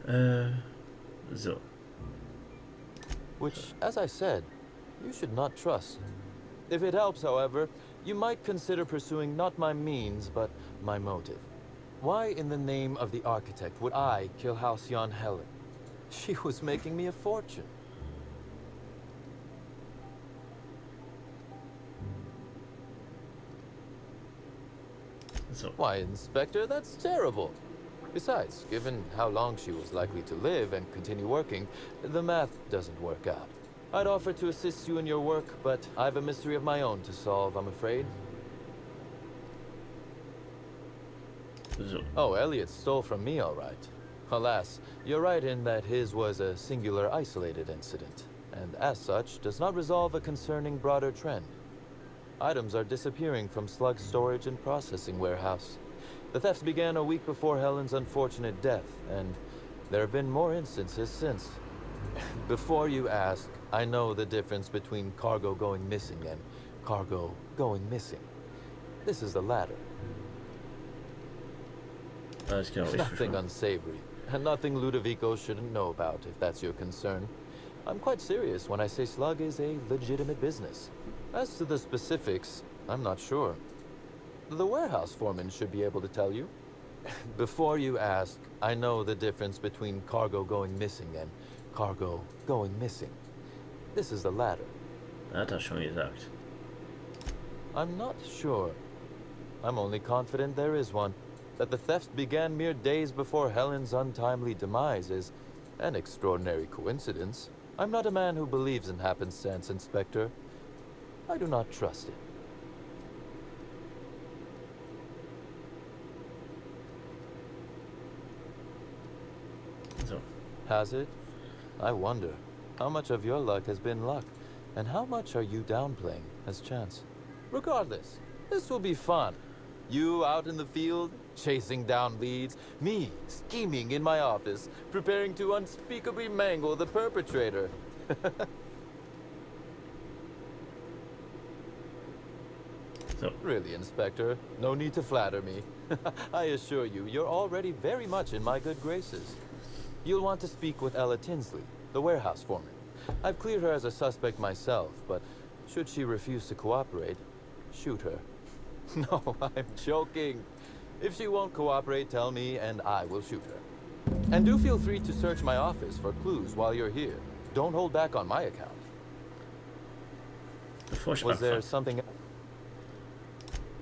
So. Which, as I said, you should not trust. If it helps, however, you might consider pursuing not my means, but my motive. Why in the name of the architect would I kill Halcyon Helen? She was making me a fortune. So. Why, Inspector, that's terrible. Besides, given how long she was likely to live and continue working, the math doesn't work out. I'd offer to assist you in your work, but I've a mystery of my own to solve, I'm afraid. So. Oh, Elliot stole from me, all right. Alas, you're right in that his was a singular, isolated incident, and as such, does not resolve a concerning broader trend. Items are disappearing from Slug's storage and processing warehouse. The thefts began a week before Helen's unfortunate death, and there have been more instances since. Before you ask, I know the difference between cargo going missing and cargo going missing. This is the latter. Nothing unsavory, and nothing Ludovico shouldn't know about, if that's your concern. I'm quite serious when I say Slug is a legitimate business. As to the specifics, I'm not sure. The warehouse foreman should be able to tell you. Before you ask, I know the difference between cargo going missing and cargo going missing. This is the latter. Hat er schon gesagt. I'm not sure. I'm only confident there is one. That the thefts began mere days before Helen's untimely demise is an extraordinary coincidence. I'm not a man who believes in happenstance, Inspector. I do not trust it. So. Has it? I wonder. How much of your luck has been luck, and how much are you downplaying as chance? Regardless, this will be fun. You out in the field, chasing down leads, me scheming in my office, preparing to unspeakably mangle the perpetrator. So. Really, Inspector, no need to flatter me. I assure you, you're already very much in my good graces. You'll want to speak with Ella Tinsley, the warehouse foreman. I've cleared her as a suspect myself, but should she refuse to cooperate, shoot her. No, I'm joking. If she won't cooperate, tell me and I will shoot her. And do feel free to search my office for clues while you're here. Don't hold back on my account. Was there something...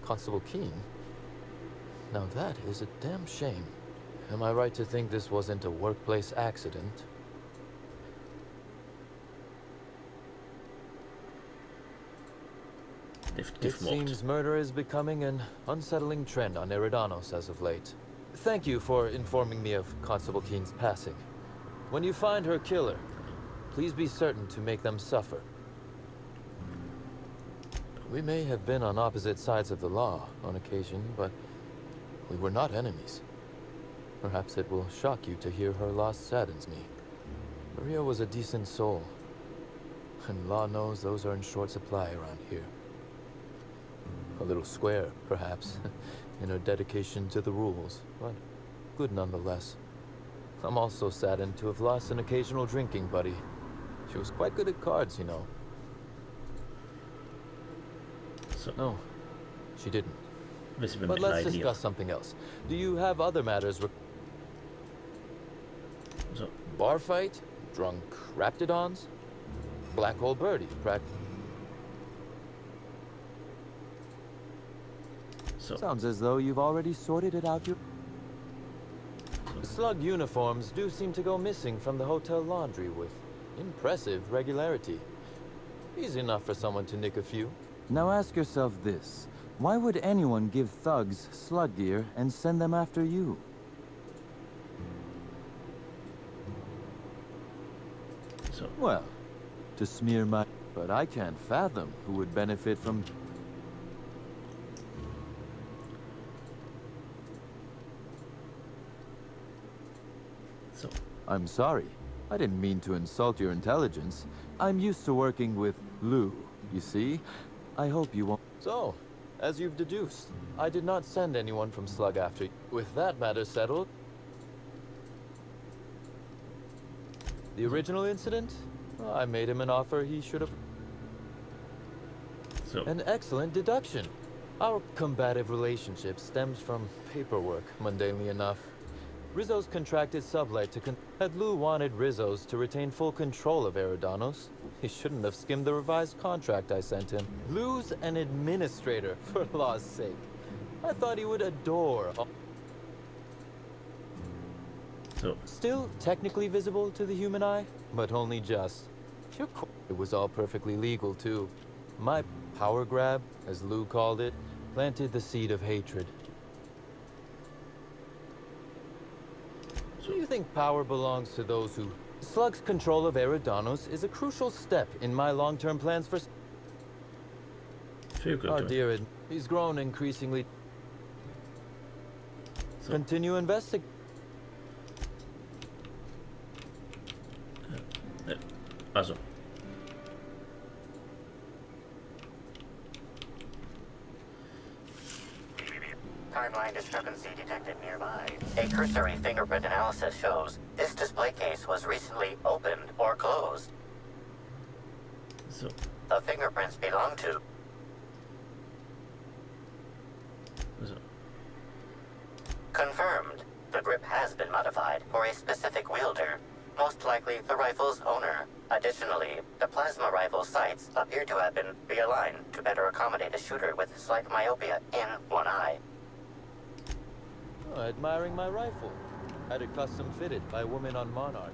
Constable Keene? Now that is a damn shame. Am I right to think this wasn't a workplace accident? It seems murder is becoming an unsettling trend on Eridanos as of late. Thank you for informing me of Constable Keene's passing. When you find her killer, please be certain to make them suffer. We may have been on opposite sides of the law on occasion, but we were not enemies. Perhaps it will shock you to hear her loss saddens me. Maria was a decent soul, and law knows those are in short supply around here. A little square, perhaps, in her dedication to the rules, but good nonetheless. I'm also saddened to have lost an occasional drinking buddy. She was quite good at cards, you know. So. No, she didn't. But let's discuss something else. Do you have other matters? So. Bar fight? Drunk raptidons? Black hole birdie? So. Sounds as though you've already sorted it out. Slug uniforms do seem to go missing from the hotel laundry with impressive regularity. Easy enough for someone to nick a few. Now ask yourself this. Why would anyone give thugs slug gear and send them after you? So. Well, to smear my... But I can't fathom who would benefit from... So. I'm sorry. I didn't mean to insult your intelligence. I'm used to working with Lou, you see? I hope you won't... So, as you've deduced, I did not send anyone from Slug after you. With that matter settled... The original incident? Well, I made him an offer he should have... So. An excellent deduction. Our combative relationship stems from paperwork, mundanely enough. Rizzo's contracted sublet to had Lou wanted Rizzo's to retain full control of Eridanos, he shouldn't have skimmed the revised contract I sent him. Lou's an administrator, for law's sake. I thought he would adore... So. Still technically visible to the human eye, but only just. It was all perfectly legal, too. My power grab, as Lou called it, planted the seed of hatred. Do you think power belongs to those who... Slug's control of Eridanos is a crucial step in my long-term plans for... Our dear, he's grown increasingly... So. Continue investigating. Also. Timeline discrepancy detected nearby. A cursory fingerprint analysis shows this display case was recently opened or closed. So. The fingerprints belong to... So. Confirmed. The grip has been modified for a specific wielder, most likely the rifle's owner. Additionally, the plasma rifle sights appear to have been realigned to better accommodate a shooter with slight myopia in one eye. Oh, admiring my rifle. Had it custom fitted by a woman on Monarch.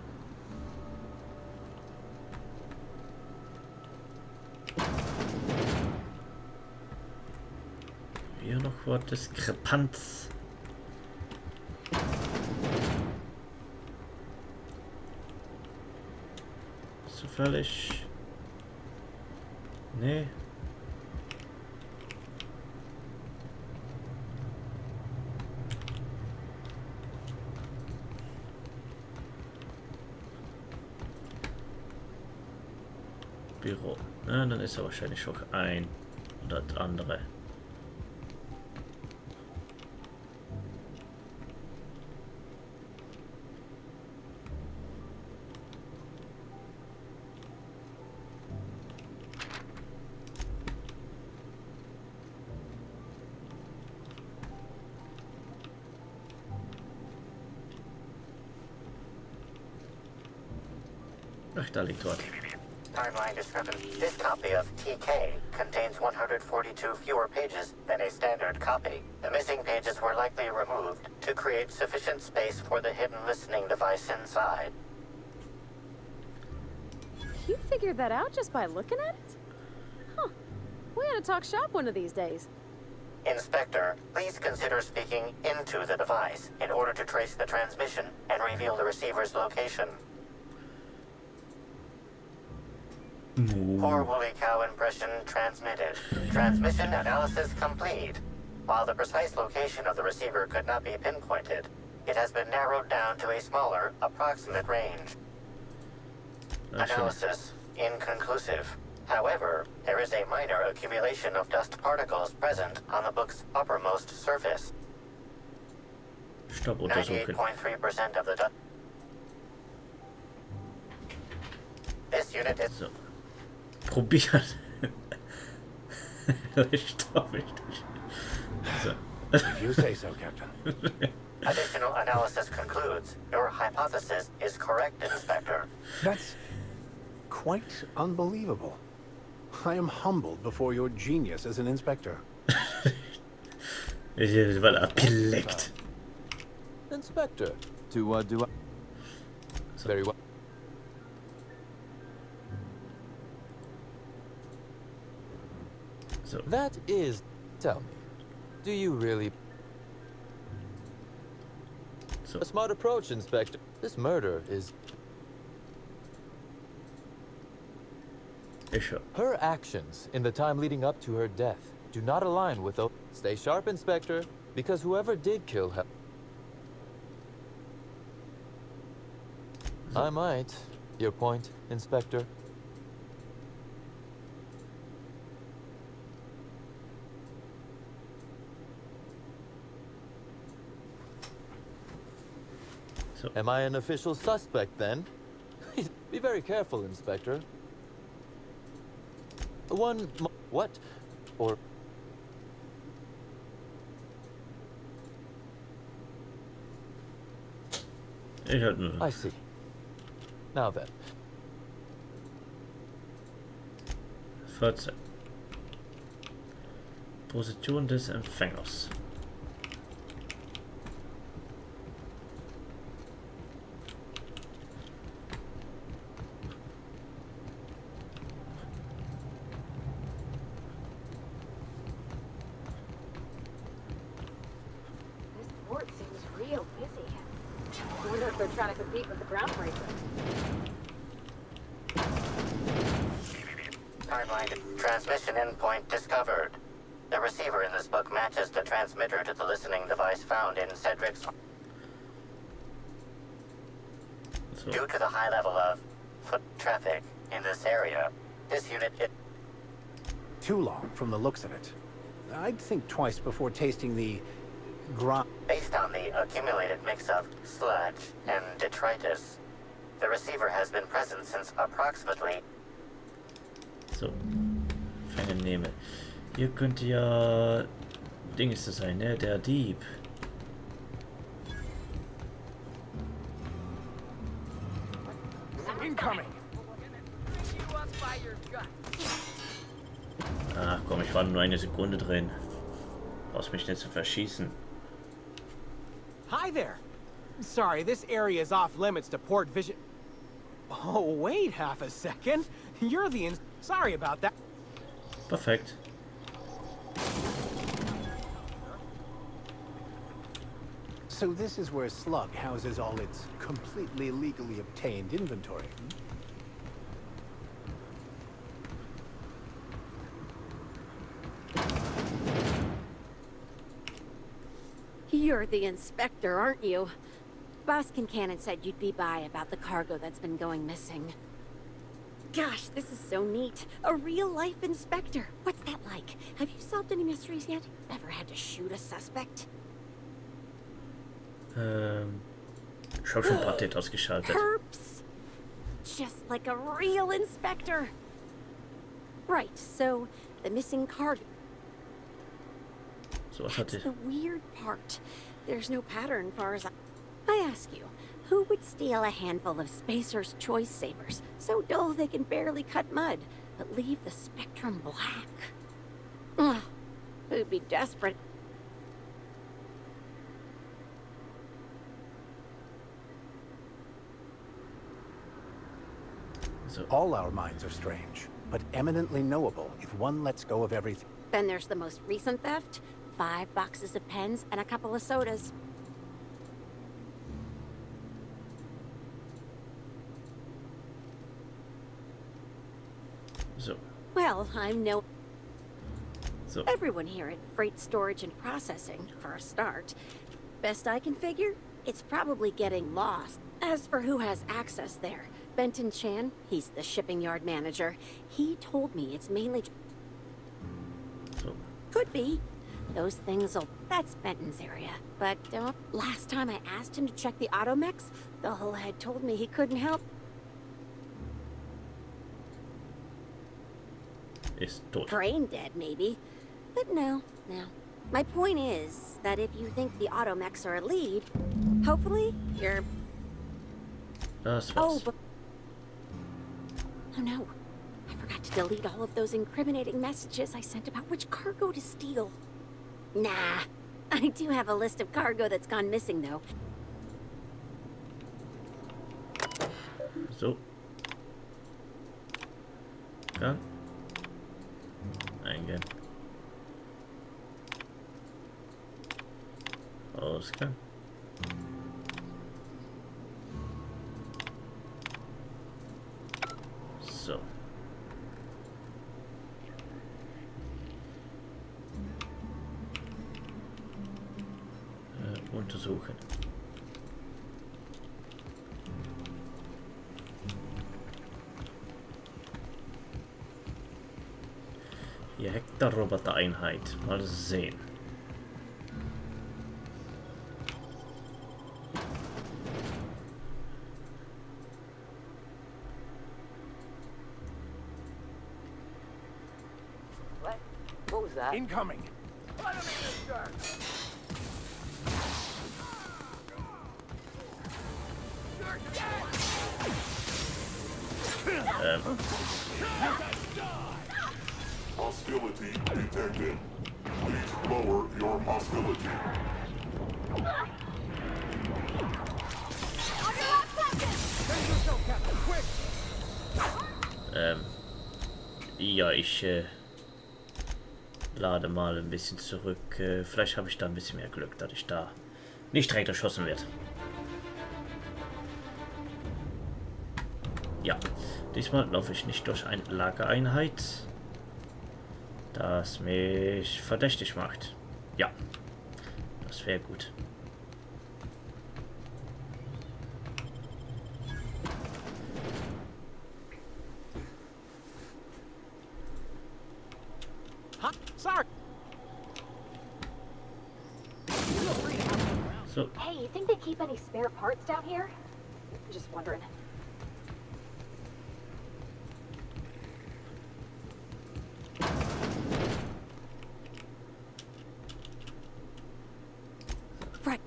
Hier noch vor Diskrepanz. Zufällig. Nee. Büro. Ja, dann ist er wahrscheinlich auch ein oder das andere. Ach, da liegt was. Timeline discrepancy. This copy of TK contains 142 fewer pages than a standard copy. The missing pages were likely removed to create sufficient space for the hidden listening device inside. You figured that out just by looking at it? Huh. We ought to talk shop one of these days. Inspector, please consider speaking into the device in order to trace the transmission and reveal the receiver's location. Poor woolly cow impression transmitted. Transmission analysis complete. While the precise location of the receiver could not be pinpointed, it has been narrowed down to a smaller, approximate range. Analysis inconclusive. However, there is a minor accumulation of dust particles present on the book's uppermost surface. 98.3% of the dust. This unit is... So. Probiert. Stopp ich nicht. So. If you say so, Captain. Additional analysis concludes your hypothesis is correct, Inspector. That's quite unbelievable. I am humbled before your genius as an inspector. Ich war abgeleckt. Inspector, do I? Very well. So. That is, tell me, do you really... So. A smart approach, Inspector. This murder is... Sure. Her actions in the time leading up to her death do not align with... Stay sharp, Inspector, because whoever did kill her... I might. Your point, Inspector? So. Am I an official suspect, then? Be very careful, Inspector. What? Or... Ich halt nur. I see. Now then. 14. Position des Empfängers. This port seems real busy. I wonder if they're trying to compete with the groundbreaker. Timeline transmission endpoint discovered. The receiver in this book matches the transmitter to the listening device found in Cedric's. So. Due to the high level of foot traffic in this area, this unit Too long from the looks of it. I'd think twice before tasting the based on the accumulated mix of sludge and detritus. The receiver has been present since approximately. So, Fangen nehme. Hier könnte ja Dings sein, ne? Der Dieb. incoming. Ach komm, ich war nur eine Sekunde drin. Brauchst mich nicht zu verschießen. Hi there. Sorry, this area is off limits to port vision. Oh, wait half a second. You're the Sorry about that. Perfekt. So this is where Slug houses all its completely legally obtained inventory. You're the inspector, aren't you? Boss Kincannon said you'd be by about the cargo that's been going missing. Gosh, this is so neat. A real-life inspector. What's that like? Have you solved any mysteries yet? Ever had to shoot a suspect? Ich habe schon ein paar Details ausgeschaltet. Perps! Just like a real inspector. Right, so the missing cargo. So was That's hatte the weird part. There's no pattern far as I ask you, who would steal a handful of Spacer's Choice Sabers, so dull they can barely cut mud, but leave the spectrum black? Ugh, who'd be desperate? so. All our minds are strange, but eminently knowable if one lets go of everything. Then there's the most recent theft, 5 boxes of pens and a couple of sodas. So. Well, I'm no... So. Everyone here at Freight Storage and Processing, for a start. Best I can figure, it's probably getting lost. As for who has access there, Benton Chan, he's the shipping yard manager. He told me it's mainly... So. Could be. Those things'll... That's Benton's area. But last time I asked him to check the automechs, the whole head told me he couldn't help. Ist tot. Brain dead, maybe. But no. My point is that if you think the automechs are a lead, hopefully you're... Das Oh, war's. but... Oh no. I forgot to delete all of those incriminating messages I sent about which cargo to steal. Nah. I do have a list of cargo that's gone missing, though. So. Kann. Eingehen. Ausgang. So. Untersuchen. Hier Hektar-Roboter-Einheit. Mal sehen. that? Incoming. Hostility detected. Please lower your hostility. Ja, ich lade mal ein bisschen zurück. Vielleicht habe ich da ein bisschen mehr Glück, dass ich da nicht direkt erschossen werde. Ja, diesmal laufe ich nicht durch eine Lagereinheit, das mich verdächtig macht. Ja, das wäre gut. Sorry. So, Hey, you think they keep any spare parts down here? Just wondering. Right.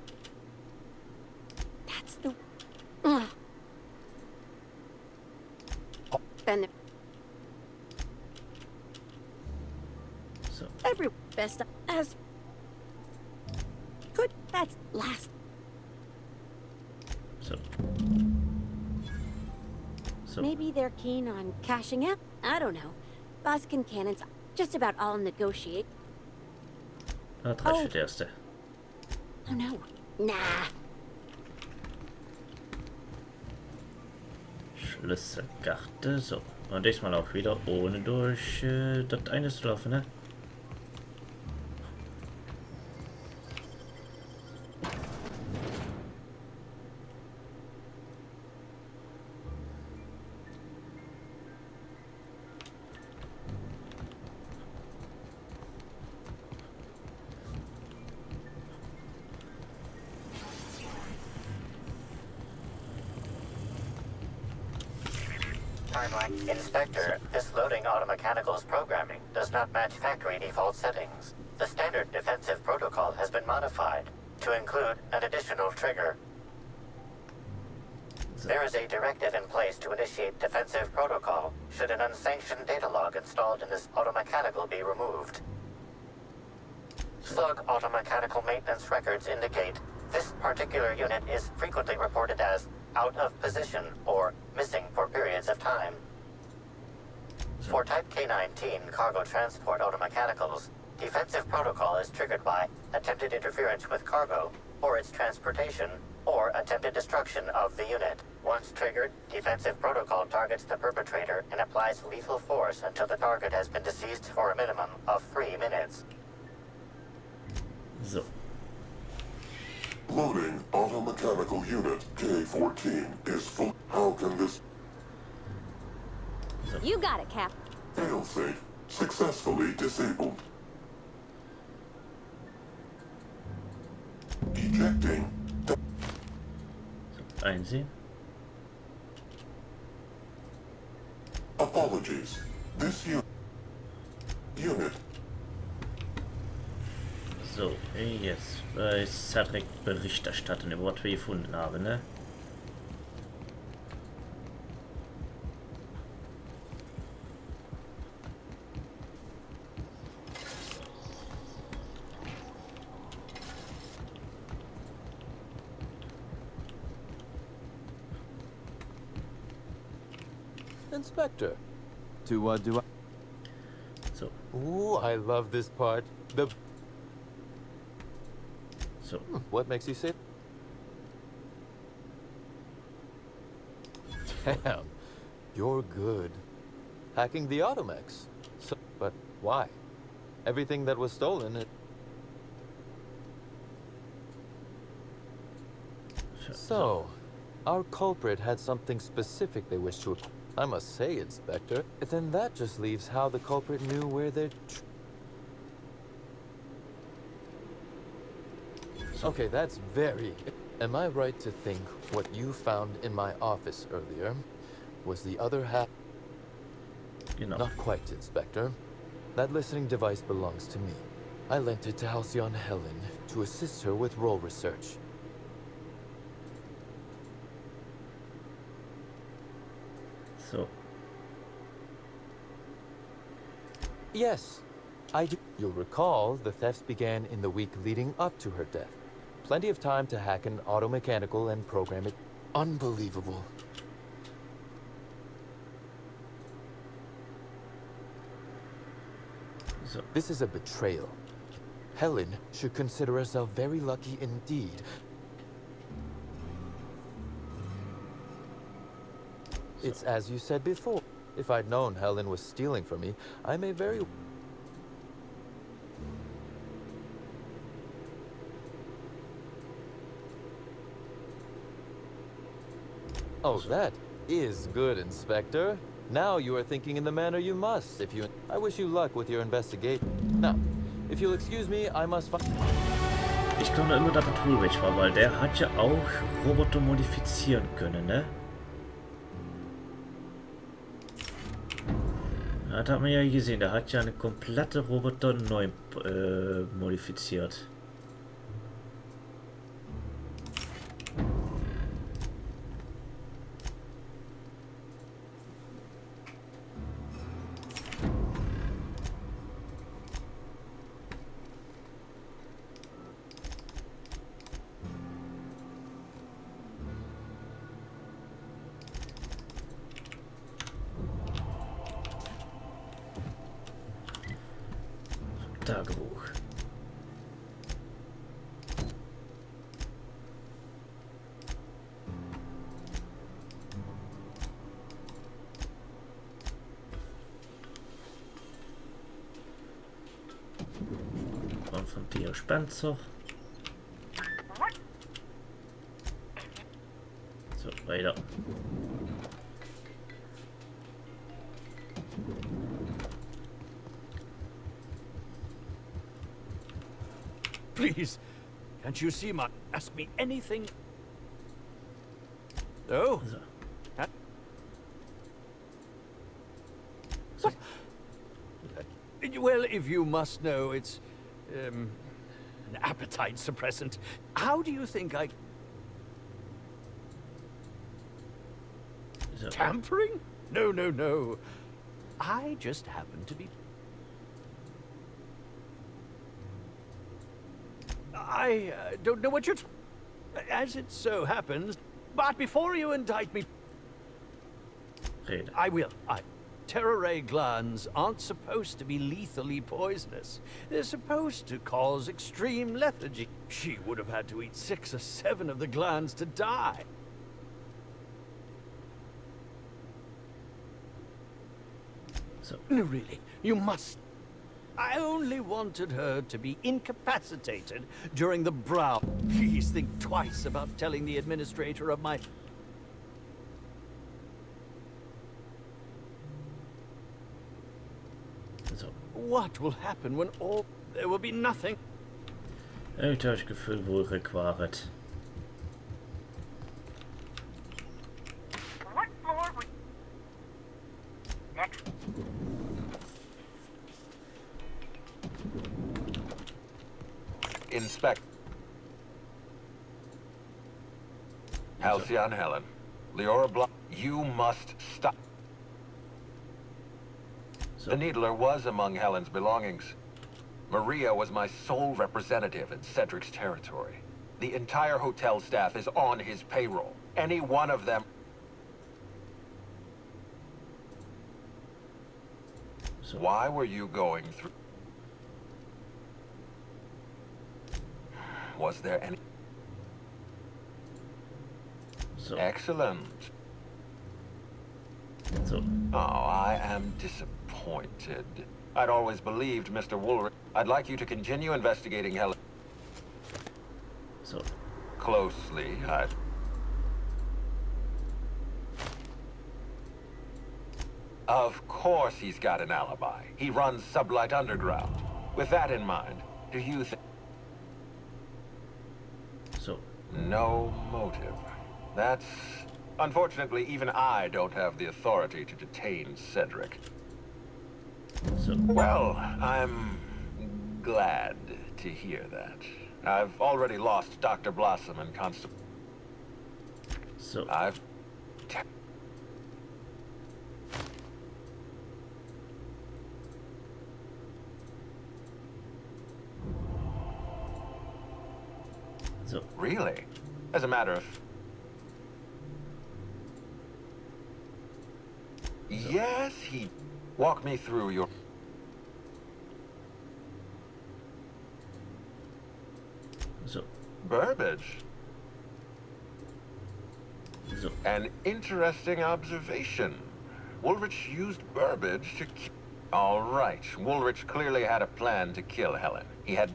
That's the... Then so. every best as good. That's last. So. Maybe they're keen on cashing out. I don't know. Boskin cannons just about all negotiate. Ah, drei für die erste. Oh no. Nah. Schlüsselkarte. So. Und diesmal auch wieder ohne durch das eine zu laufen, ne? Timeline. Inspector, this loading automechanical's programming does not match factory default settings. The standard defensive protocol has been modified to include an additional trigger. There is a directive in place to initiate defensive protocol should an unsanctioned data log installed in this automechanical be removed. Slug automechanical maintenance records indicate this particular unit is frequently reported as out of position or missing for periods of time. For Type K-19 cargo transport automechanicals, defensive protocol is triggered by attempted interference with cargo or its transportation or attempted destruction of the unit. Once triggered, defensive protocol targets the perpetrator and applies lethal force until the target has been deceased for a minimum of 3 minutes. So. Loading automechanical unit K-14 is full. How can this You got it, Cap. failsafe successfully disabled? Ejecting. Einsehen. Apologies. This unit. So, jetzt ist direkt Bericht erstatten über was wir gefunden haben, ne? Inspector. Do I? So, Ooh, I love this part. so. What makes you say? Damn, you're good. Hacking the Automex. So, but why? Everything that was stolen. So, our culprit had something specific they wished to. I must say, Inspector. Then that just leaves how the culprit knew where their. Okay, that's very... Am I right to think what you found in my office earlier was the other half? Genau. Not quite, Inspector. That listening device belongs to me. I lent it to Halcyon Helen to assist her with role research. So. Yes, I do. You'll recall the thefts began in the week leading up to her death. Plenty of time to hack an automechanical and program it. Unbelievable. So. This is a betrayal. Helen should consider herself very lucky indeed. It's as you said before. If I'd known Helen was stealing from me, I may very... Oh, that is good, Inspector. Now you are thinking in the manner you must. I wish you luck with your investigation. Now, if you'll excuse me, I must... Ich komme immer da Patrulweg war, weil der hat ja auch Roboter modifizieren können, ne? Das hat man ja gesehen, der hat ja eine komplette Roboter neu modifiziert. Tagebuch. Von Theo Spencer. So, weiter. Please, can't you see ask me anything? Oh? So. Well, if you must know, it's an appetite suppressant. How do you think I... So. Tampering? No, no, no. I just happen to be... I don't know what you're... As it so happens, but before you indict me... I will. Terror ray glands aren't supposed to be lethally poisonous. They're supposed to cause extreme lethargy. She would have had to eat 6 or 7 of the glands to die. So. No, really, you must... I only wanted her to be incapacitated during the brow. Please think twice about telling the administrator of my... So. What will happen when all... There will be nothing. Ich habe das Gefühl, wohl required. What floor would... Next. Inspect. Halcyon Helen. Leora Block. You must stop. So. The Needler was among Helen's belongings. Maria was my sole representative in Cedric's territory. The entire hotel staff is on his payroll. Any one of them... So. Why were you going through... Was there any... So. Excellent. So. Oh, I am disappointed. I'd always believed Mr. Woolrich. I'd like you to continue investigating Helen. So. Closely, Of course he's got an alibi. He runs Sublight Underground. With that in mind, do you think... So. No motive. That's... Unfortunately, even I don't have the authority to detain Cedric. So. Well, I'm glad to hear that. I've already lost Dr. Blossom and Constable. So. So. Really? As a matter of... Yes, he... Walk me through your... So. Burbage? So. An interesting observation. Woolrich used Burbage to... All right. Woolrich clearly had a plan to kill Helen. He had...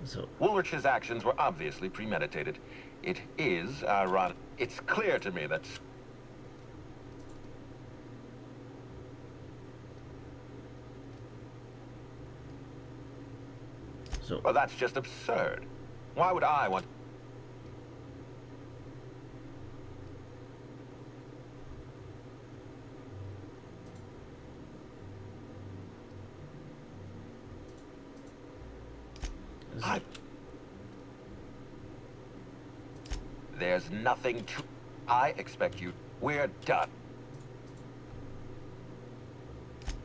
So. Woolrich's actions were obviously premeditated. It is ironic. It's clear to me that... So. Well, that's just absurd. Why would I want... There's nothing to... I expect you... We're done.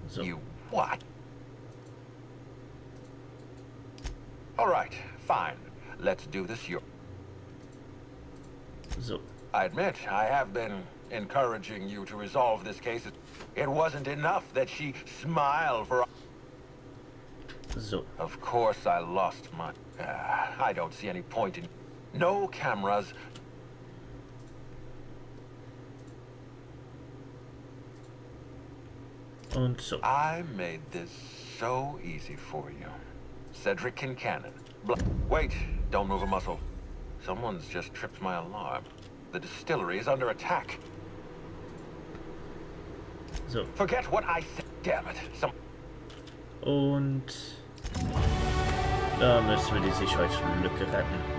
So. You what? All right, fine. Let's do this your... So. I admit, I have been encouraging you to resolve this case. It wasn't enough that she smiled for... So. Of course I lost my... I don't see any point in... No cameras... Und so. I made this so easy for you. Cedric Kincannon. Wait, don't move a muscle. Someone's just tripped my alarm. The distillery is under attack. So. Forget what I said, damn it. Und da müssen wir die Sicherheitslücke retten.